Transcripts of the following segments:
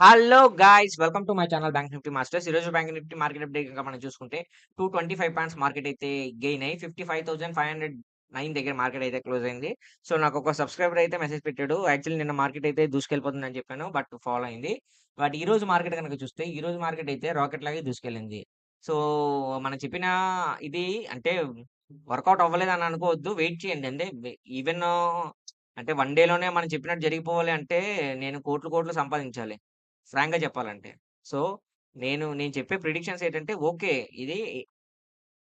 Hello guys! Welcome to my channel bank Nifty masters. ఈరోజు bank Nifty market update గనుక మనం చూసుకుంటే 225 points market అయితే గెయిన్ అయ్యి 55,509 దగ్గర మార్కెట్ అయితే క్లోజ్ అయింది. సో, నాకొక సబ్‌స్క్రైబర్ అయితే మెసేజ్ పెట్టాడు. యాక్చువల్లీ నిన్న మార్కెట్ అయితే దూసుకెళ్ళిపోతుందని చెప్పాను. బట్ ఫాలో అయింది. బట్ ఈరోజు మార్కెట్ గనుక చూస్తే ఈరోజు మార్కెట్ అయితే రాకెట్ లాగే దూసుకెళ్ళింది. సో, మనం చెప్పిన ఇది అంటే వర్కౌట్ అవ్వలేదని అనుకోవద్దు. వెయిట్ చేయండి. అంటే ఈవెన్ అంటే 1 డేలోనే మనం చెప్పినట్టు జరిగిపోవాలి అంటే నేను కోట్లు, కోట్లు సంపాదించాలి. ఫ్రాంక్‌గా చెప్పాలంటే. సో, నేను చెప్పే ప్రిడిక్షన్స్ ఏంటంటే ఓకే. ఇది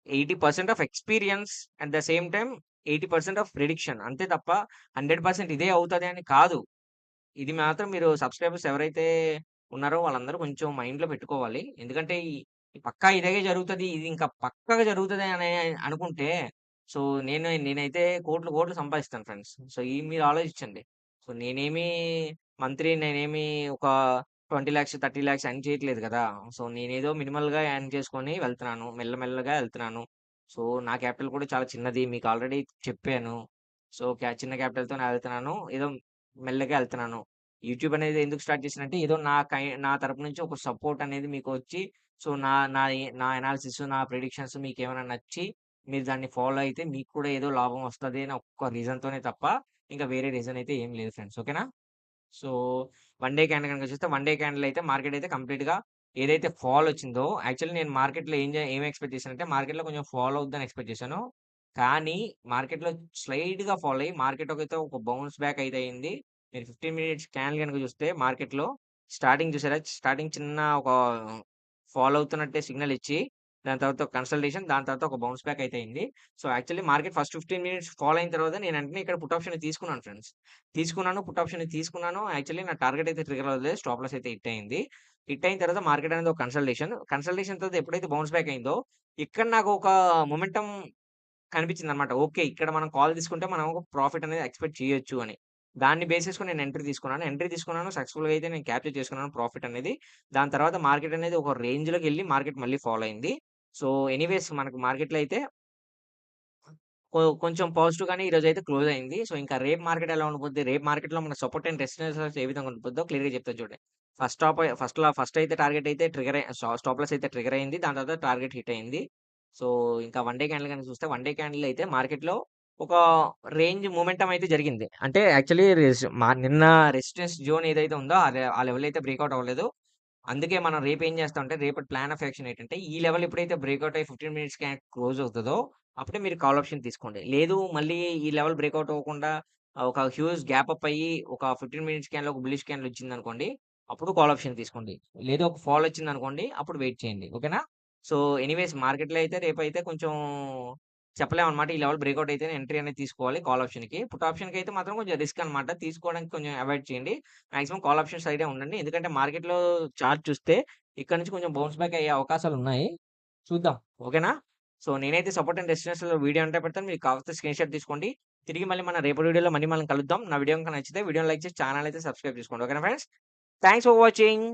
80% of experience at the same time 80% of prediction. అంతే తప్ప 100% ఇదే అవుతది అని కాదు. ఇది మాత్రం మీరు సబ్‌స్క్రైబర్స్ ఎవరైతే ఉన్నారో వాళ్ళందరూ కొంచెం మైండ్‌లో పెట్టుకోవాలి. ఎందుకంటే ఈ పక్కా ఇదే జరుగుతది. ఇది ఇంకా పక్కాగా జరుగుతది అని అనుకుంటే సో, నేనైతే కోట్లు, కోట్లు సంపాదిస్తాను ఫ్రెండ్స్. సో, మీరు ఆలోచించండి. సో, నేనేమి ఒక 20,00,000, 30,00,000 ఎర్న్ చేయట్లేదు గదా! సో, నేనేదో మినిమల్‌గా ఎర్న్ చేసుకొని వెళ్తున్నాను. మెల్లమెల్లగా ఎళ్తున్నాను. సో, నా క్యాపిటల్ కూడా చాలా చిన్నది. మీకు ఆల్రెడీ చెప్పాను. సో, చిన్న క్యాపిటల్‌తోనే ఎళ్తున్నాను. ఏదో మెల్లగా ఎళ్తున్నాను. యూట్యూబ్ అనేది ఎందుకు స్టార్ట్ చేశానంటే, ఏదో నా తరపు నుంచి ఒక సపోర్ట్ అనేది మీకొచ్చి, సో, నా అనాలిసిస్, నా ప్రిడిక్షన్స్ మీకేమైనా నచ్చి, మీరు దాన్ని ఫాలో అయితే మీకు కూడా ఏదో లాభం వస్తది అని ఒక్క రీజన్‌తోనే తప్ప, ఇంకా వేరే రీజన్ అయితే ఏం లేదు ఫ్రెండ్స్. ఓకేనా? సో, వన్ డే క్యాండిల్ గనుక చూస్తే, వన్ డే క్యాండిల్ అయితే మార్కెట్ అయితే కంప్లీట్‌గా ఏదైతే ఫాల్ వచ్చిందో, యాక్చువల్లీ నేను మార్కెట్‌లో ఏం ఎక్స్‌పెక్ట్ చేశానంటే, మార్కెట్‌లో కొంచెం ఫాల్ అవుద్దని ఎక్స్‌పెక్ట్ చేశాను. కానీ మార్కెట్‌లో స్లైట్‌గా ఫాల్ అయ్యి, మార్కెట్ అయితే ఒక బౌన్స్ బ్యాక్ అయితే అయింది. మీరు 15 మినిట్స్ క్యాండిల్ గనుక చూస్తే మార్కెట్‌లో స్టార్టింగ్ చూసారా? స్టార్టింగ్ చిన్న ఒక ఫాల్ అవుతున్నట్టే సిగ్నల్ ఇచ్చి, దాని తర్వాత ఒక కన్సల్టేషన్, దాని తర్వాత ఒక బౌన్స్ బ్యాక్ అయితే అయింది. So, actually market first 15 minutes fall అయిన తర్వాత నేను వెంటనే ఇక్కడ పుట్ ఆప్షన్ తీసుకున్నాను ఫ్రెండ్స్. పుట్ ఆప్షన్ తీసుకున్నాను. యాక్చువల్లీ నా టార్గెట్ అయితే ట్రిగ్గర్ అవ్వలేదు. స్టాప్ లాస్ అయితే హిట్ అయింది. హిట్ అయిన తర్వాత మార్కెట్ అనేది ఒక కన్సల్టేషన్ తర్వాత ఎప్పుడైతే బౌన్స్ బ్యాక్ అయిందో, ఇక్కడ నాకు ఒక మొమెంటమ్ కనిపించిందనమాట. ఓకే. ఇక్కడ మనం కాల్ తీసుకుంటే మనం ఒక ప్రాఫిట్ అనేది ఎక్స్‌పెక్ట్ చేయొచ్చు అని. దాన్ని బేస్ చేసుకొని నేను ఎంట్రీ తీసుకున్నాను. సక్సెస్‌ఫుల్‌గా అయితే నేను క్యాప్చర్ చేసుకున్నాను ప్రాఫిట్ అనేది. దాని తర్వాత మార్కెట్ అనేది ఒక రేంజ్‌లోకెళ్ళి మార్కెట్ మళ్ళీ ఫాలో అయింది. సో, ఎనీవేస్ మనకు మార్కెట్‌లో అయితే కొంచెం పాజిటివ్‌గానే ఈరోజైతే క్లోజ్ అయింది. సో, ఇంకా రేపు మార్కెట్ ఎలా ఉండబోద్ది? రేపు మార్కెట్‌లో మన సపోర్ట్ అండ్ రెసిస్టెన్సెస్ ఏ విధంగా ఉండిపోద్దో క్లియర్‌గా చెప్తా చూడండి. ఫస్ట్ అయితే టార్గెట్ అయితే స్టాప్ లాస్ అయితే ట్రిగ్గర్ అయింది. దాని తర్వాత టార్గెట్ హిట్ అయింది. సో, ఇంకా వన్ డే క్యాండిల్ గనుక చూస్తే వన్ డే క్యాండిల్ అయితే మార్కెట్‌లో ఒక రేంజ్ మొమెంటమ్ అయితే జరిగింది. అంటే యాక్చువల్లీ నిన్న రెసిస్టెన్స్ జోన్ ఏదైతే ఉందో ఆ లెవెల్ అయితే బ్రేక్‌ఔట్ అవ్వలేదు. అందుకే మనం రేపేం చేస్తామంటే, రేపటి ప్లాన్ ఆఫ్ యాక్షన్ ఏంటంటే, ఈ లెవెల్ ఎప్పుడైతే బ్రేకౌట్ అయ్యి 15 మినిట్స్ క్లోజ్ అవుతదో, అప్పుడే మీరు కాల్ ఆప్షన్ తీసుకోండి. లేదు మళ్ళీ ఈ లెవెల్ బ్రేకౌట్ అవ్వకుండా ఒక హ్యూజ్ గ్యాప్ అప్ అయ్యి, ఒక 15 మినిట్స్ క్యాండ్‌లో ఒక బుల్లిష్ క్యాండిల్ వచ్చిందనుకోండి, అప్పుడు కాల్ ఆప్షన్ తీసుకోండి. లేదు ఒక ఫాల్ వచ్చిందనుకోండి, అప్పుడు వెయిట్ చేయండి. ఓకేనా? సో, ఎనీవేస్ మార్కెట్‌లో అయితే రేపైతే కొంచెం చెప్పలేమన్నమాట. ఈ లెవెల్ బ్రేకౌట్ అయితేనే ఎంట్రీ అనేది తీసుకోవాలి కాల్ ఆప్షన్‌కి. పుట్ ఆప్షన్‌కి అయితే మాత్రం కొంచెం రిస్క్ అన్నమాట. తీసుకోవడానికి కొంచెం అవాయిడ్ చేయండి. మాక్సిమం కాల్ ఆప్షన్ సైడే ఉండండి. ఎందుకంటే మార్కెట్‌లో చార్ట్ చూస్తే ఇక్కడ నుంచి కొంచెం బౌన్స్ బ్యాక్ అయ్యే అవకాశాలున్నాయి. చూద్దాం. ఓకేనా? సో, నేనైతే సపోర్ట్ అండ్ రెసిస్టెన్స్‌లో వీడియో ఉంటే పెడతాను. మీకు కావాల్సిన స్క్రీన్‌షాట్ తీసుకోండి. తిరిగి మళ్ళీ మన రేపటి వీడియోలో మళ్ళీ మనం కలుద్దాం. నా వీడియో గనుక నచ్చితే వీడియోని లైక్ చేసి ఛానెల్ అయితే సబ్స్క్రైబ్ చేసుకోండి. ఓకేనా ఫ్రెండ్స్? Thanks for watching.